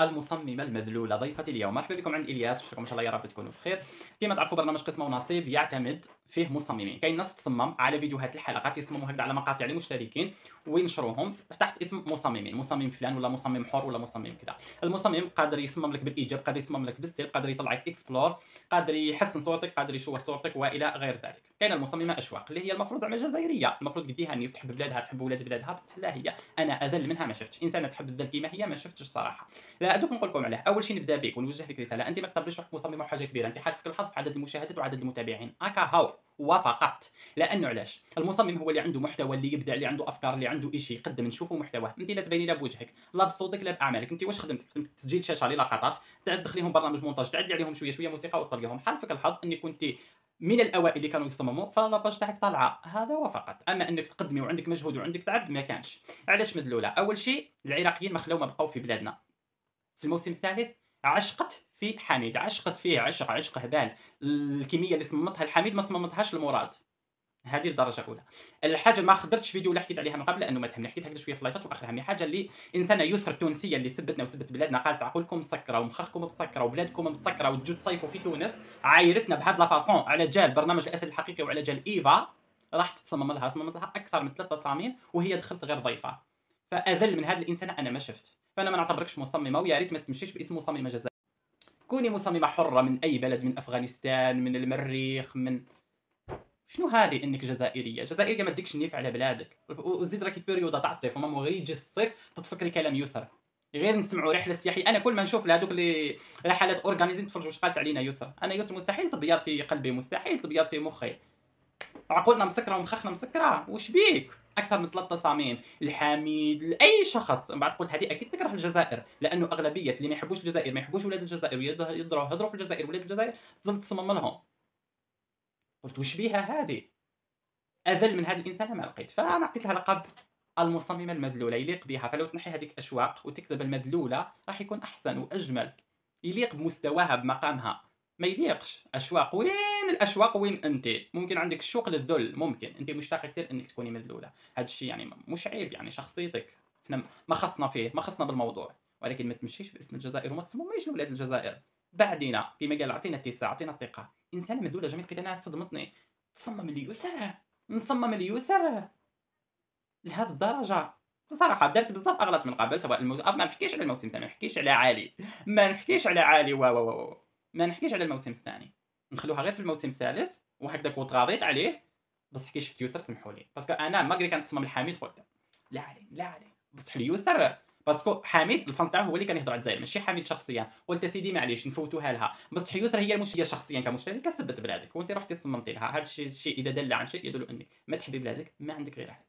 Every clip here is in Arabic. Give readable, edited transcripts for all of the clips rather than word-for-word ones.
المصممة المذلولة ضيفتي اليوم. مرحبا بكم عند إلياس، وشكرا إن شاء الله يا رب تكونوا بخير. كما تعرفوا برنامج قسمة ونصيب يعتمد فيه مصممين، كاين ناس تصمم على فيديوهات الحلقات يصمموا هكذا على مقاطع لمشتركين وينشروهم تحت اسم مصممين، مصمم فلان ولا مصمم حر ولا مصمم كذا. المصمم قادر يصمم لك بالايجاب، قادر يصمم لك بالسلب، قادر يطلع لك اكسبلور، قادر يحسن صورتك، قادر يشوه صورتك والى غير ذلك. كاين المصممه اشواق اللي هي المفروض زعما جزائريه، المفروض قديها اني تحب بلادها تحب ولاد بلادها، بصح لا، هي انا اذل منها ما شفتش انسانه تحب الذل كيما هي، ما شفتش صراحه. لا دوك نقول لكم عليه. اول شيء نبدا بك ونوجه لك رساله، انت ما تقبلش واحد مصمم حاجه كبيره، انت حالفك الحظ في عدد المشاهدات وعدد المتابعين هكا هاو وفقط. لانه علاش؟ المصمم هو اللي عنده محتوى، اللي يبدع، اللي عنده افكار، اللي عنده شيء يقدم نشوفوا محتواه. انت لا تبيني لا بوجهك لا بصوتك لا باعمالك، انت واش خدمتك؟ خدمتك تسجيل شاشه للقطات، تعد تدخليهم برنامج مونتاج، تعدلي عليهم شويه شويه موسيقى وتطلقيهم. حالفك الحظ اني كنت من الاوائل اللي كانوا يصمموا فلاباج تاعك طالعه، هذا وفقط. اما انك تقدمي وعندك مجهود وعندك تعب ما كانش. علاش مدلوله؟ اول شيء العراقيين ما خلاو ما بقاو في بلادنا. في الموسم الثالث عشقت في حميد، عشقت فيه عشق هبال. الكميه اللي صممتها الحميد ما صممتهاش المراد. هذه الدرجه الاولى. الحاجه ما خدرتش فيديو ولا حكيت عليها من قبل لانه ما تهمني، حكيت هكذا شويه في لايفات واخر اهم حاجه اللي انسانه يسر تونسيه اللي سبتنا وسبت بلادنا، قالت عقولكم مسكره ومخخكم مسكره وبلادكم مسكره وتجوا تصيفوا في تونس، عايرتنا بهذا لا فاصون على جال برنامج الاسد الحقيقي وعلى جال ايفا. راح تصمم لها، صممت لها اكثر من 3 تصاميم وهي دخلت غير ضيفه. فاذل من هذه الانسانه انا ما شفت. فانا ما نعتبركش مصممه، ويا ريت ما تمشيش باسم مصممه جزائريه. كوني مصممه حره من اي بلد، من افغانستان، من المريخ، من شنو هذه انك جزائريه؟ جزائريه ما تديكش النيف على بلادك، وزيد راكي في بيريوده تاع الصيف وما غير يجي الصيف تتفكري كلام يسر. غير نسمعوا رحله سياحيه، انا كل ما نشوف لهذوك اللي رحلات اورغانيزين نتفرجوا واش قالت علينا يسر. انا يسر مستحيل تبيض في قلبي، مستحيل تبيض في مخي. عقولنا مسكره ومخخنا مسكره، واش بيك؟ اكثر من 3 تصاميم الحميد لاي شخص. من بعد قلت هذه اكيد تكره الجزائر، لانه اغلبيه اللي ما يحبوش الجزائر، ما يحبوش ولاد الجزائر ويهضروا هضروا في الجزائر ولاد الجزائر، تظل تصمم لهم. قلت وش بيها هذه؟ اذل من هذه الانسانه ما لقيت، فانا عطيت لها لقب المصممه المذلوله، يليق بها. فلو تنحي هذيك اشواق وتكتب المذلوله راح يكون احسن واجمل، يليق بمستواها بمقامها. ما يليقش اشواق. وين الاشواق؟ وين انت؟ ممكن عندك الشوق للذل، ممكن انت مشتاقه كثير انك تكوني مذلوله، هذا الشيء يعني مش عيب، يعني شخصيتك، احنا ما خصنا فيه، ما خصنا بالموضوع. ولكن ما تمشيش باسم الجزائر وما تصمميش لاولاد الجزائر. بعدينا كما قال اعطينا اتساع، اعطينا الثقه. انسانه مذلوله جميل لقيت انا صدمتني. تصمم اليسر، نصمم اليسر لهذه الدرجه. بصراحه درت بزاف اغلاط من قبل، سواء ما نحكيش على الموسم الثاني، ما نحكيش على عالي، ما نحكيش على عالي ما نحكيش على الموسم الثاني، نخلوها غير في الموسم الثالث. وهكذاك وتغاضيت عليه. بصح كي شفت يسر سمحوا لي، باسكو انا ماغري كانت تصمم الحميد قلت لا عليه لا عليه، بصح اليسر باسكو حميد الفانس تاعو هو اللي كان يهضر على الجزائر ماشي حميد شخصيا. قلت سيدي معليش نفوتوها لها، بصح يسر هي المشكله شخصيا كمشتركه سبت بلادك وانت رحتي صممتي لها. هذا الشيء اذا دل عن شيء يدل انك ما تحبي بلادك، ما عندك غيرها.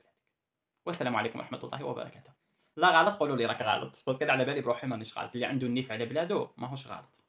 والسلام عليكم ورحمة الله وبركاته. لا غلط قولوا لي راك غلط، باسكو انا على بالي بروحي مانيش غلط، اللي عنده النيف على بلادو ماهوش غلط.